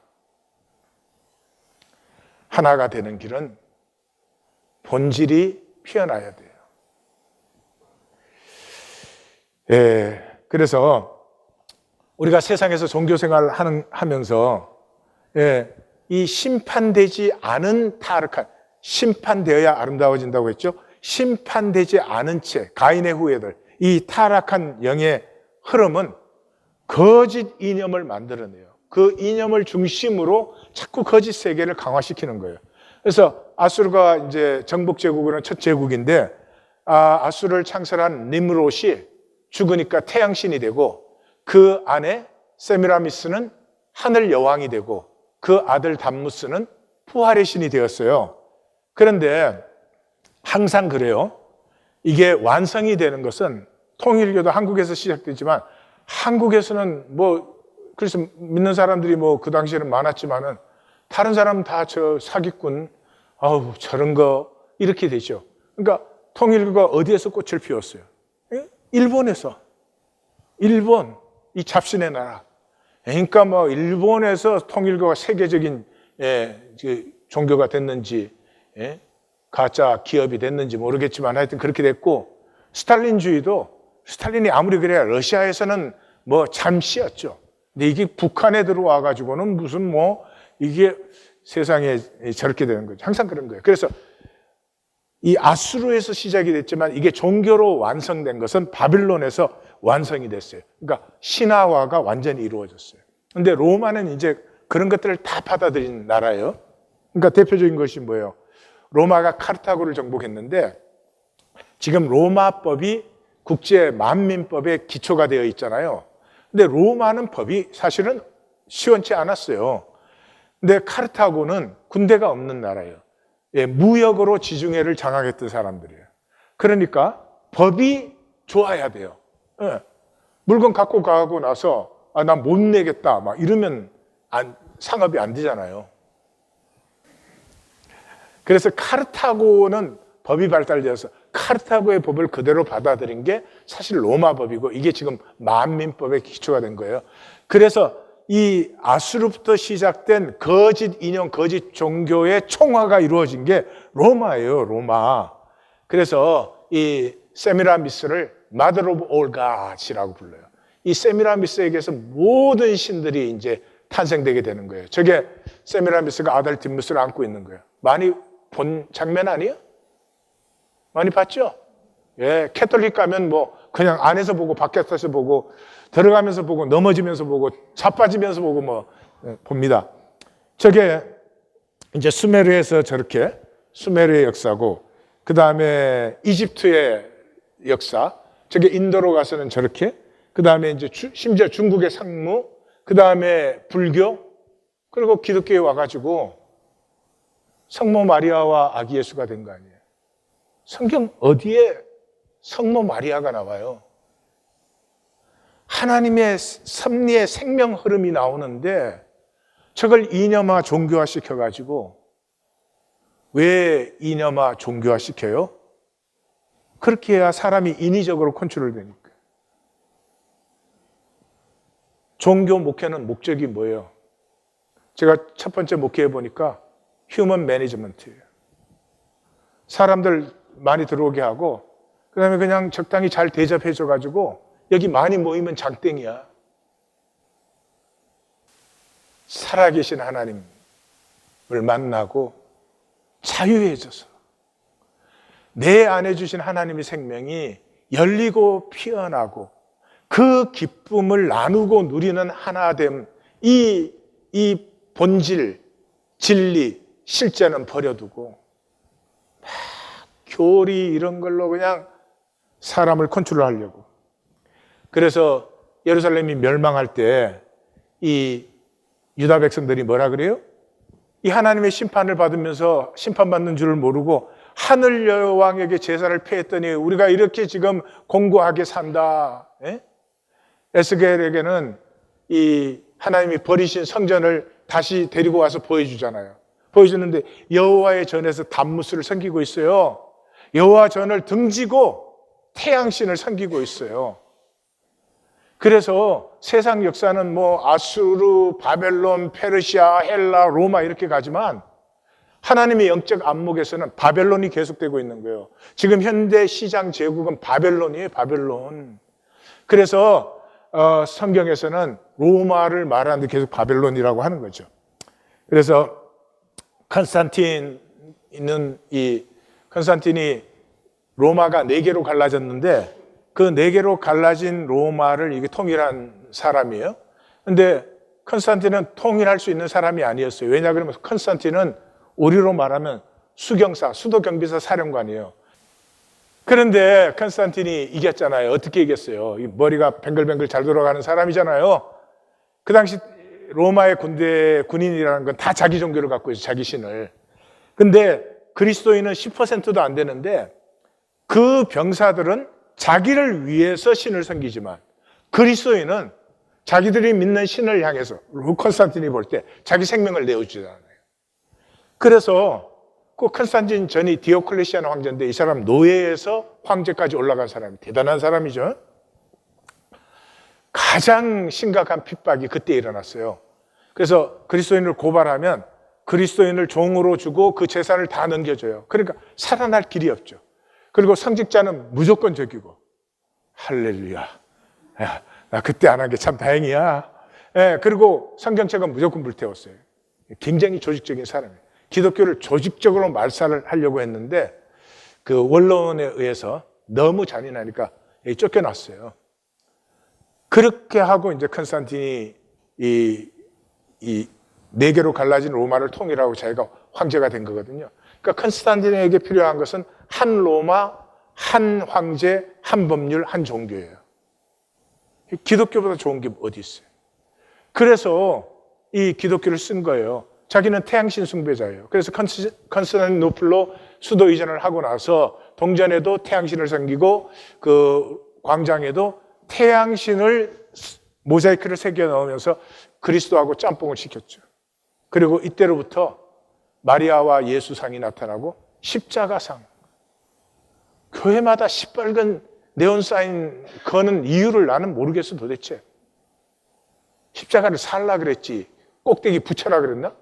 하나가 되는 길은 본질이 피어나야 돼요. 예, 그래서 우리가 세상에서 종교 생활을 하면서 이 심판되지 않은 타락한, 심판되어야 아름다워진다고 했죠? 심판되지 않은 채 가인의 후예들, 이 타락한 영의 흐름은 거짓 이념을 만들어내요. 그 이념을 중심으로 자꾸 거짓 세계를 강화시키는 거예요. 그래서 아수르가 이제 정복 제국은 첫 제국인데 아수르를 창설한 nimrod이 죽으니까 태양신이 되고 그 안에 세미라미스는 하늘 여왕이 되고 그 아들 담무스는 부활의 신이 되었어요. 그런데 항상 그래요. 이게 완성이 되는 것은 통일교도 한국에서 시작되지만 한국에서는 뭐 그래서 믿는 사람들이 뭐 그 당시에는 많았지만은 다른 사람은 다 저 사기꾼, 아우 저런 거 이렇게 되죠. 그러니까 통일교가 어디에서 꽃을 피웠어요? 일본에서. 일본, 이 잡신의 나라. 그러니까 뭐 일본에서 통일교가 세계적인 종교가 됐는지 가짜 기업이 됐는지 모르겠지만 하여튼 그렇게 됐고 스탈린주의도 스탈린이 아무리 그래야 러시아에서는 뭐 잠시였죠. 근데 이게 북한에 들어와 가지고는 무슨 뭐 이게 세상에 저렇게 되는 거죠. 항상 그런 거예요. 그래서 이 아수르에서 시작이 됐지만 이게 종교로 완성된 것은 바빌론에서 완성이 됐어요. 그러니까 신화화가 완전히 이루어졌어요. 근데 로마는 이제 그런 것들을 다 받아들인 나라예요. 그러니까 대표적인 것이 뭐예요? 로마가 카르타고를 정복했는데 지금 로마법이 국제 만민법의 기초가 되어 있잖아요. 근데 로마는 법이 사실은 시원치 않았어요. 근데 카르타고는 군대가 없는 나라예요. 무역으로 지중해를 장악했던 사람들이에요. 그러니까 법이 좋아야 돼요. 물건 갖고 가고 나서 난 못 내겠다 막 이러면 상업이 안 되잖아요. 그래서 카르타고는 법이 발달되어서 카르타고의 법을 그대로 받아들인 게 사실 로마 법이고 이게 지금 만민법의 기초가 된 거예요. 그래서 이 아수르부터 시작된 거짓 인형, 거짓 종교의 총화가 이루어진 게 로마예요, 로마. 그래서 이 세미라미스를 Mother of all Gods이라고 불러요. 이 세미라미스에게서 모든 신들이 이제 탄생되게 되는 거예요. 저게 세미라미스가 아들 딥무스를 안고 있는 거예요. 많이 본 장면 아니에요? 많이 봤죠? 예, 캐톨릭 가면 뭐 그냥 안에서 보고 밖에서 보고 들어가면서 보고 넘어지면서 보고 자빠지면서 보고 뭐 봅니다. 저게 이제 수메르에서 저렇게 수메르의 역사고, 그 다음에 이집트의 역사, 저게 인도로 가서는 저렇게, 그 다음에 이제 심지어 중국의 상무, 그 다음에 불교, 그리고 기독교에 와가지고 성모 마리아와 아기 예수가 된 거 아니에요. 성경 어디에 성모 마리아가 나와요? 하나님의 섭리의 생명 흐름이 나오는데 저걸 이념화 종교화 시켜가지고, 왜 이념화 종교화 시켜요? 그렇게 해야 사람이 인위적으로 컨트롤 되니까. 종교 목회는 목적이 뭐예요? 제가 첫 번째 목회해 보니까 휴먼 매니지먼트예요. 사람들 많이 들어오게 하고, 그 다음에 그냥 적당히 잘 대접해 줘가지고 여기 많이 모이면 장땡이야. 살아계신 하나님을 만나고 자유해져서 내 안에 주신 하나님의 생명이 열리고 피어나고 그 기쁨을 나누고 누리는 하나됨, 이 본질, 진리, 실제는 버려두고 막 교리 이런 걸로 그냥 사람을 컨트롤하려고. 그래서 예루살렘이 멸망할 때 이 유다 백성들이 뭐라 그래요? 이 하나님의 심판을 받으면서 심판받는 줄을 모르고 하늘 여왕에게 제사를 패했더니 우리가 이렇게 지금 공고하게 산다. 예? 에스겔에게는 이 하나님이 버리신 성전을 다시 데리고 와서 보여주잖아요. 보여주는데 여호와의 전에서 담무스를 섬기고 있어요. 여호와 전을 등지고 태양신을 섬기고 있어요. 그래서 세상 역사는 뭐 아수르, 바벨론, 페르시아, 헬라, 로마 이렇게 가지만 하나님의 영적 안목에서는 바벨론이 계속되고 있는 거예요. 지금 현대 시장 제국은 바벨론이에요, 바벨론. 그래서 성경에서는 로마를 말하는데 계속 바벨론이라고 하는 거죠. 그래서 컨스탄틴이 로마가 4개로 갈라졌는데 그 4개로 갈라진 로마를 이게 통일한 사람이에요. 근데 컨스탄틴은 통일할 수 있는 사람이 아니었어요. 왜냐 그러면 컨스탄틴은 우리로 말하면 수경사, 수도경비사 사령관이에요. 그런데 컨스탄틴이 이겼잖아요. 어떻게 이겼어요? 머리가 뱅글뱅글 잘 돌아가는 사람이잖아요. 그 당시 로마의 군인이라는 건 다 자기 종교를 갖고 있어요. 자기 신을. 근데 그리스도인은 10%도 안 되는데 그 병사들은 자기를 위해서 신을 섬기지만 그리스도인은 자기들이 믿는 신을 향해서, 컨스탄틴이 볼 때 자기 생명을 내어주잖아요. 그래서 그 컨스탄틴 전이 디오클레시안 황제인데 이 사람 노예에서 황제까지 올라간 사람이 대단한 사람이죠. 가장 심각한 핍박이 그때 일어났어요. 그래서 그리스도인을 고발하면 그리스도인을 종으로 주고 그 재산을 다 넘겨줘요. 그러니까 살아날 길이 없죠. 그리고 성직자는 무조건 죽이고. 할렐루야. 야, 나 그때 안 한 게 참 다행이야. 예, 그리고 성경책은 무조건 불태웠어요. 굉장히 조직적인 사람이에요. 기독교를 조직적으로 말살을 하려고 했는데 그 원로원에 의해서 너무 잔인하니까 쫓겨났어요. 그렇게 하고 이제 컨스탄틴이 이 4개로 갈라진 로마를 통일하고 자기가 황제가 된 거거든요. 그러니까 컨스탄틴에게 필요한 것은 한 로마, 한 황제, 한 법률, 한 종교예요. 기독교보다 좋은 게 어디 있어요? 그래서 이 기독교를 쓴 거예요. 자기는 태양신 숭배자예요. 그래서 컨스탄티노플로 수도 이전을 하고 나서 동전에도 태양신을 섬기고 그 광장에도 태양신을 모자이크를 새겨 넣으면서 그리스도하고 짬뽕을 시켰죠. 그리고 이때로부터 마리아와 예수상이 나타나고 십자가상, 교회마다 시뻘건 네온사인 거는 이유를 나는 모르겠어 도대체. 십자가를 살라 그랬지 꼭대기 붙여라 그랬나?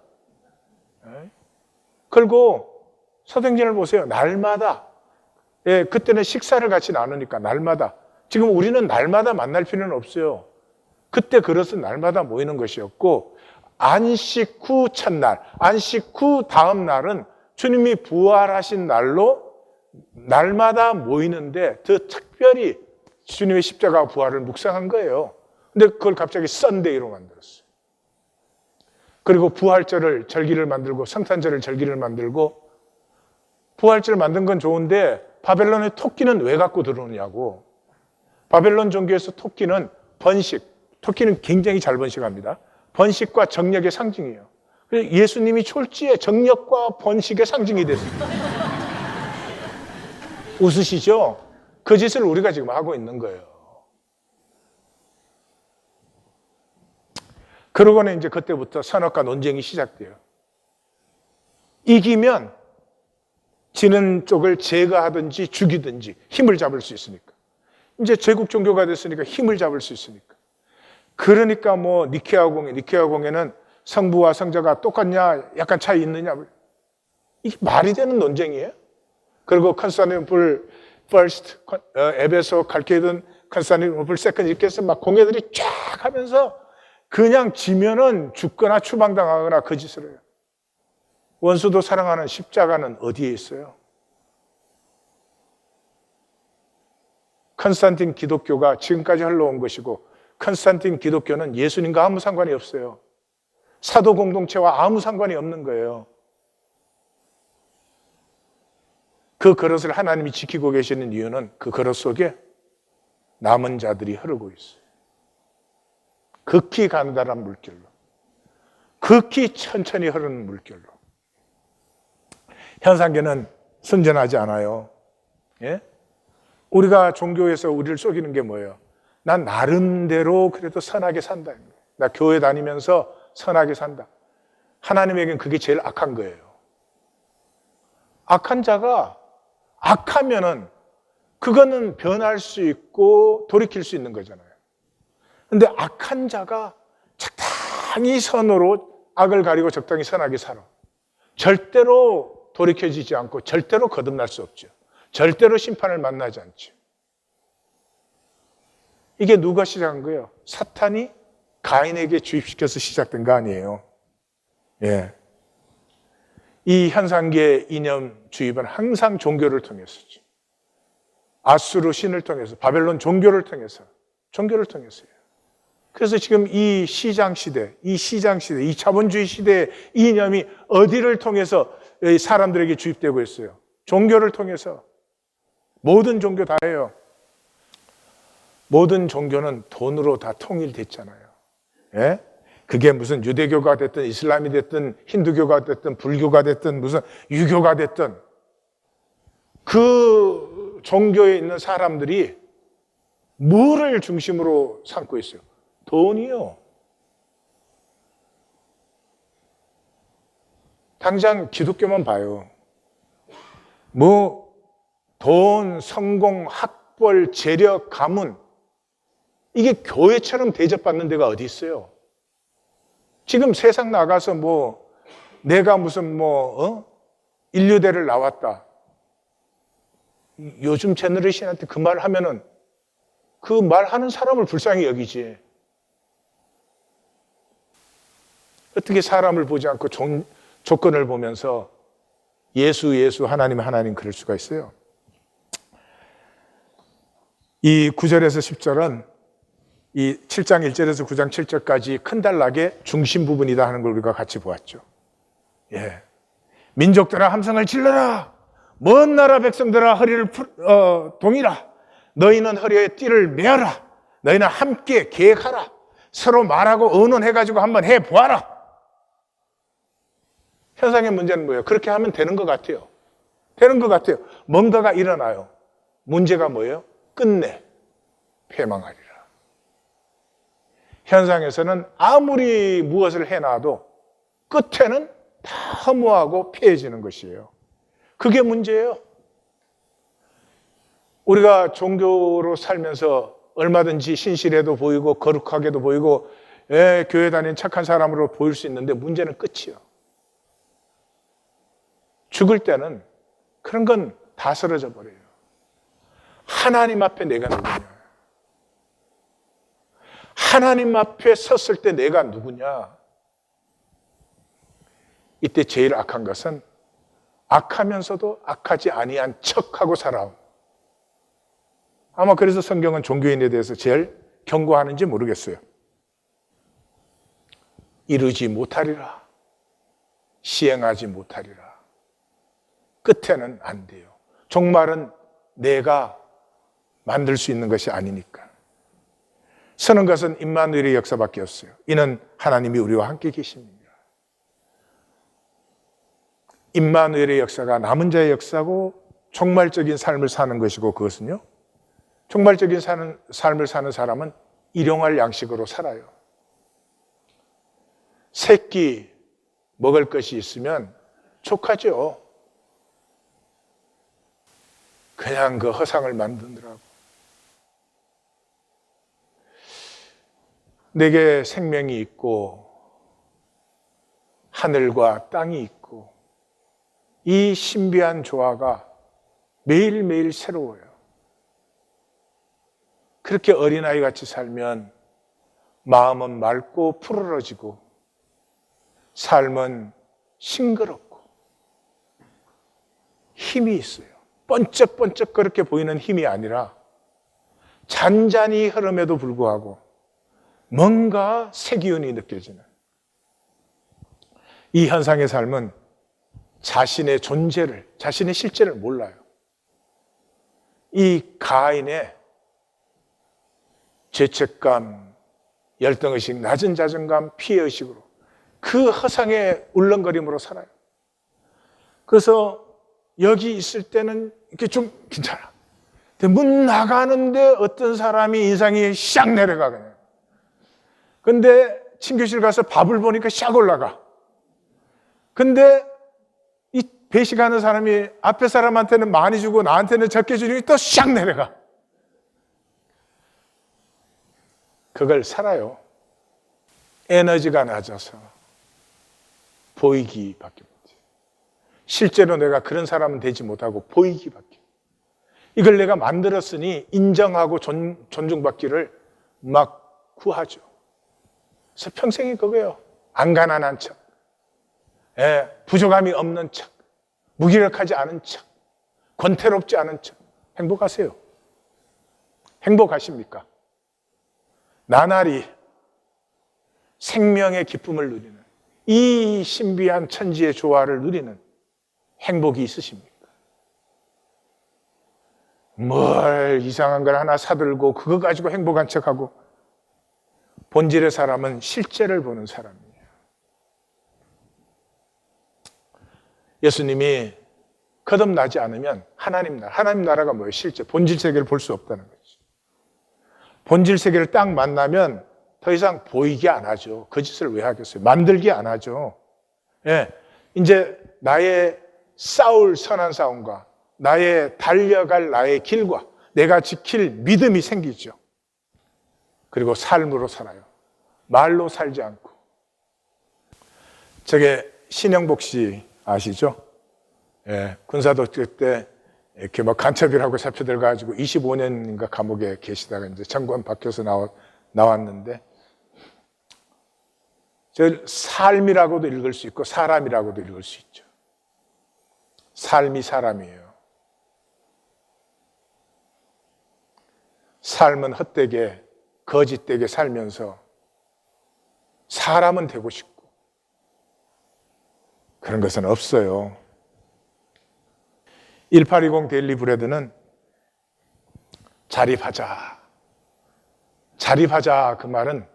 그리고 사도행전을 보세요. 날마다, 그때는 식사를 같이 나누니까 날마다 지금 우리는 날마다 만날 필요는 없어요. 그때 그것은 날마다 모이는 것이었고, 안식 후 첫날, 안식 후 다음 날은 주님이 부활하신 날로 날마다 모이는데 더 특별히 주님의 십자가 부활을 묵상한 거예요. 근데 그걸 갑자기 썬데이로 만들었어요. 그리고 부활절을 절기를 만들고 성탄절을 절기를 만들고, 부활절 만든 건 좋은데 바벨론의 토끼는 왜 갖고 들어오냐고. 바벨론 종교에서 토끼는 번식, 토끼는 굉장히 잘 번식합니다. 번식과 정력의 상징이에요. 그래서 예수님이 졸지에 정력과 번식의 상징이 됐습니다. 웃으시죠? 그 짓을 우리가 지금 하고 있는 거예요. 그러고는 이제 그때부터 선악과 논쟁이 시작돼요. 이기면 지는 쪽을 제거하든지 죽이든지 힘을 잡을 수 있으니까. 이제 제국 종교가 됐으니까 힘을 잡을 수 있으니까. 그러니까 뭐 니케아 공예는 성부와 성자가 똑같냐, 약간 차이 있느냐. 이게 말이 되는 논쟁이에요. 그리고 컨스탄티노플 퍼스트, 에베소, 칼케돈, 컨스탄티노플 세컨드 이렇게 해서 막 공예들이 쫙 하면서 그냥 지면은 죽거나 추방당하거나 그 짓을 해요. 원수도 사랑하는 십자가는 어디에 있어요? 컨스탄틴 기독교가 지금까지 흘러온 것이고, 컨스탄틴 기독교는 예수님과 아무 상관이 없어요. 사도 공동체와 아무 상관이 없는 거예요. 그 그릇을 하나님이 지키고 계시는 이유는 그 그릇 속에 남은 자들이 흐르고 있어요. 극히 가느다란 물결로, 극히 천천히 흐르는 물결로. 현상계는 선전하지 않아요. 예? 우리가 종교에서 우리를 속이는 게 뭐예요? 난 나름대로 그래도 선하게 산다. 나 교회 다니면서 선하게 산다. 하나님에겐 그게 제일 악한 거예요. 악한 자가 악하면은 그거는 변할 수 있고 돌이킬 수 있는 거잖아요. 근데 악한 자가 적당히 선으로 악을 가리고 적당히 선하게 살아. 절대로 돌이켜지지 않고 절대로 거듭날 수 없죠. 절대로 심판을 만나지 않죠. 이게 누가 시작한 거예요? 사탄이 가인에게 주입시켜서 시작된 거 아니에요. 예. 이 현상계 이념 주입은 항상 종교를 통해서죠. 아수르 신을 통해서, 바벨론 종교를 통해서요. 그래서 지금 이 시장 시대, 이 자본주의 시대의 이념이 어디를 통해서 사람들에게 주입되고 있어요? 종교를 통해서. 모든 종교 다예요. 모든 종교는 돈으로 다 통일됐잖아요. 예? 그게 무슨 유대교가 됐든 이슬람이 됐든 힌두교가 됐든 불교가 됐든 무슨 유교가 됐든 그 종교에 있는 사람들이 뭐를 중심으로 삼고 있어요? 돈이요. 당장 기독교만 봐요. 뭐 돈, 성공, 학벌, 재력, 가문, 이게 교회처럼 대접받는 데가 어디 있어요? 지금 세상 나가서 뭐 내가 무슨 인류대를 나왔다. 요즘 제너레이션한테 그 말 하면은 그 말하는 사람을 불쌍히 여기지. 어떻게 사람을 보지 않고 조건을 보면서 예수, 하나님 그럴 수가 있어요? 이 9절에서 10절은 이 7장 1절에서 9장 7절까지 큰 단락의 중심 부분이다 하는 걸 우리가 같이 보았죠. 예. 민족들아 함성을 질러라. 먼 나라 백성들아 허리를 동이라. 너희는 허리에 띠를 메어라. 너희는 함께 계획하라. 서로 말하고 의논해가지고 한번 해보아라. 현상의 문제는 뭐예요? 그렇게 하면 되는 것 같아요. 뭔가가 일어나요. 문제가 뭐예요? 끝내 패망하리라. 현상에서는 아무리 무엇을 해놔도 끝에는 다 허무하고 패해지는 것이에요. 그게 문제예요. 우리가 종교로 살면서 얼마든지 신실해도 보이고 거룩하게도 보이고 교회 다니는 착한 사람으로 보일 수 있는데 문제는 끝이요. 죽을 때는 그런 건 다 쓰러져 버려요. 하나님 앞에 내가 누구냐. 하나님 앞에 섰을 때 내가 누구냐? 이때 제일 악한 것은 악하면서도 악하지 아니한 척하고 살아옴. 아마 그래서 성경은 종교인에 대해서 제일 경고하는지 모르겠어요. 이루지 못하리라. 시행하지 못하리라. 끝에는 안 돼요. 종말은 내가 만들 수 있는 것이 아니니까. 서는 것은 임마누엘의 역사밖에 없어요. 이는 하나님이 우리와 함께 계십니다. 임마누엘의 역사가 남은 자의 역사고 종말적인 삶을 사는 것이고, 그것은요, 종말적인 삶을 사는 사람은 일용할 양식으로 살아요. 새끼 먹을 것이 있으면 족하죠. 그냥 그 허상을 만드느라고. 내게 생명이 있고 하늘과 땅이 있고 이 신비한 조화가 매일매일 새로워요. 그렇게 어린아이 같이 살면 마음은 맑고 푸르러지고 삶은 싱그럽고 힘이 있어요. 번쩍번쩍 그렇게 보이는 힘이 아니라 잔잔히 흐름에도 불구하고 뭔가 새 기운이 느껴지는 이 현상의 삶은 자신의 존재를, 자신의 실제를 몰라요. 이 가인의 죄책감, 열등의식, 낮은 자존감, 피해의식으로 그 허상의 울렁거림으로 살아요. 그래서 여기 있을 때는 이렇게 좀 괜찮아. 근데 문 나가는데 어떤 사람이 인상이 샥 내려가 그냥. 근데 침교실 가서 밥을 보니까 샥 올라가. 근데 이 배식하는 사람이 앞에 사람한테는 많이 주고 나한테는 적게 주니 또 샥 내려가. 그걸 살아요. 에너지가 낮아서 보이기밖에 못해요. 실제로 내가 그런 사람은 되지 못하고 보이기밖에. 이걸 내가 만들었으니 인정하고 존중받기를 막 구하죠. 그래서 평생이 그거예요. 안 가난한 척, 부족함이 없는 척, 무기력하지 않은 척, 권태롭지 않은 척. 행복하세요? 행복하십니까? 나날이 생명의 기쁨을 누리는 이 신비한 천지의 조화를 누리는 행복이 있으십니까? 뭘 이상한 걸 하나 사들고 그거 가지고 행복한 척하고. 본질의 사람은 실제를 보는 사람이에요. 예수님이 거듭나지 않으면 하나님 나라가 뭐예요? 실제 본질 세계를 볼 수 없다는 거죠. 본질 세계를 딱 만나면 더 이상 보이게 안 하죠. 그 짓을 왜 하겠어요? 만들게 안 하죠. 이제 나의 싸울 선한 싸움과 나의 달려갈 나의 길과 내가 지킬 믿음이 생기죠. 그리고 삶으로 살아요. 말로 살지 않고. 저게 신영복 씨 아시죠? 군사독재 때 이렇게 막 간첩이라고 잡혀들어가지고 25년인가 감옥에 계시다가 이제 정권 바뀌어서 나왔는데, 저 삶이라고도 읽을 수 있고 사람이라고도 읽을 수 있죠. 삶이 사람이에요. 삶은 헛되게 거짓되게 살면서 사람은 되고 싶고 그런 것은 없어요. 1820 데일리 브레드는 자립하자. 자립하자 그 말은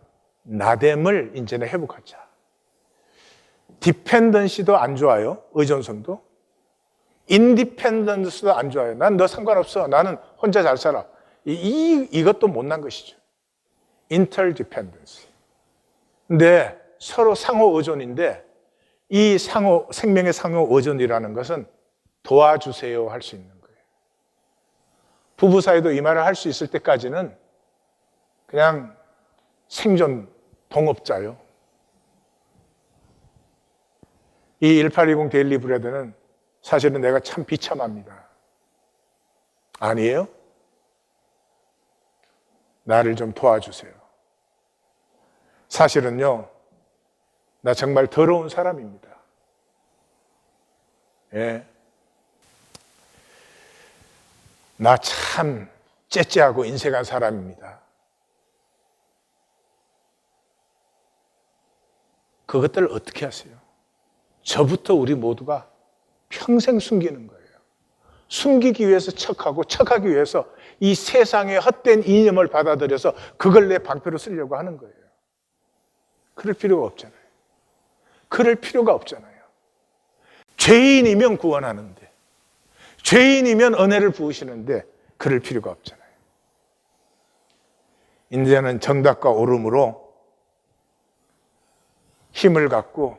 나됨을 이제는 회복하자. 디펜던시도 안 좋아요. 의존성도. 인디펜던스도 안 좋아요. 난 너 상관없어. 나는 혼자 잘 살아. 이것도 못난 것이죠. 인터디펜던스. 근데 서로 상호 의존인데 이 생명의 상호 의존이라는 것은 도와주세요 할 수 있는 거예요. 부부 사이도 이 말을 할 수 있을 때까지는 그냥 생존 동업자요. 이 1820 데일리 브레드는 사실은 내가 참 비참합니다. 아니에요? 나를 좀 도와주세요. 사실은요, 나 정말 더러운 사람입니다. 예. 나 참 째째하고 인색한 사람입니다. 그것들을 어떻게 하세요? 저부터 우리 모두가 평생 숨기는 거예요. 숨기기 위해서 척하고 척하기 위해서 이 세상의 헛된 이념을 받아들여서 그걸 내 방패로 쓰려고 하는 거예요. 그럴 필요가 없잖아요. 그럴 필요가 없잖아요. 죄인이면 구원하는데, 죄인이면 은혜를 부으시는데 그럴 필요가 없잖아요. 이제는 정답과 옳음으로 힘을 갖고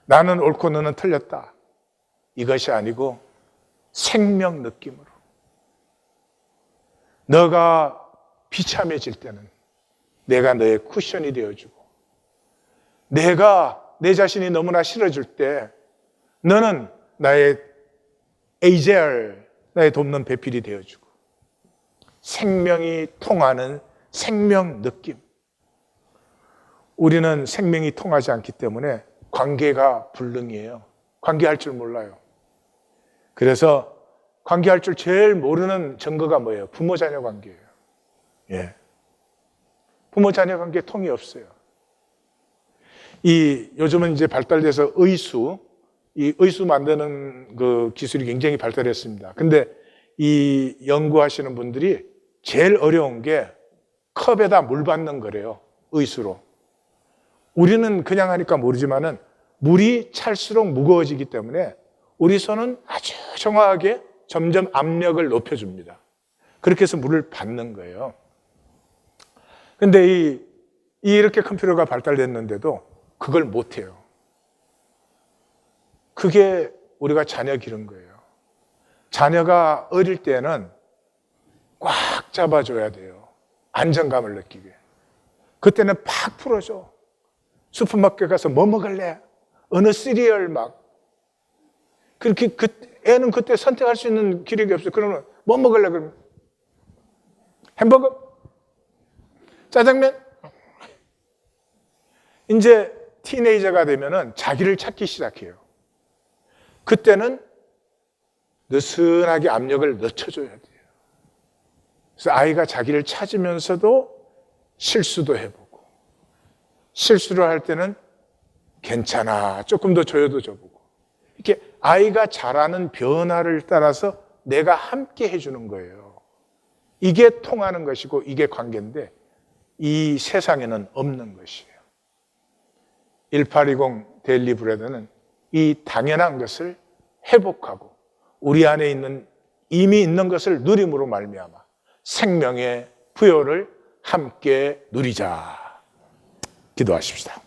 나는 옳고 너는 틀렸다, 이것이 아니고 생명 느낌으로, 너가 비참해질 때는 내가 너의 쿠션이 되어주고, 내가 내 자신이 너무나 싫어질 때 너는 나의 에이젤, 나의 돕는 배필이 되어주고, 생명이 통하는 생명 느낌. 우리는 생명이 통하지 않기 때문에 관계가 불능이에요. 관계할 줄 몰라요. 그래서 관계할 줄 제일 모르는 증거가 뭐예요? 부모-자녀 관계예요. 예. 부모-자녀 관계 통이 없어요. 요즘은 이제 발달돼서 이 의수 만드는 그 기술이 굉장히 발달했습니다. 근데 이 연구하시는 분들이 제일 어려운 게 컵에다 물 받는 거래요. 의수로. 우리는 그냥 하니까 모르지만은 물이 찰수록 무거워지기 때문에 우리 손은 아주 정확하게 점점 압력을 높여줍니다. 그렇게 해서 물을 받는 거예요. 근데 이렇게 컴퓨터가 발달됐는데도 그걸 못해요. 그게 우리가 자녀 기른 거예요. 자녀가 어릴 때는 꽉 잡아줘야 돼요. 안정감을 느끼게. 그때는 팍 풀어줘. 슈퍼마켓 가서 뭐 먹을래? 어느 시리얼 막. 그렇게 애는 그때 선택할 수 있는 기력이 없어요. 그러면 뭐 먹을래? 그러면 햄버거? 짜장면? 이제 티네이저가 되면은 자기를 찾기 시작해요. 그때는 느슨하게 압력을 늦춰줘야 돼요. 그래서 아이가 자기를 찾으면서도 실수도 해보고, 실수를 할 때는 괜찮아, 조금 더 조여도 줘보고, 이렇게 아이가 자라는 변화를 따라서 내가 함께 해주는 거예요. 이게 통하는 것이고 이게 관계인데 이 세상에는 없는 것이에요. 1820 데일리 브레드는 이 당연한 것을 회복하고 우리 안에 이미 있는 것을 누림으로 말미암아 생명의 부여를 함께 누리자. 기도하십시다.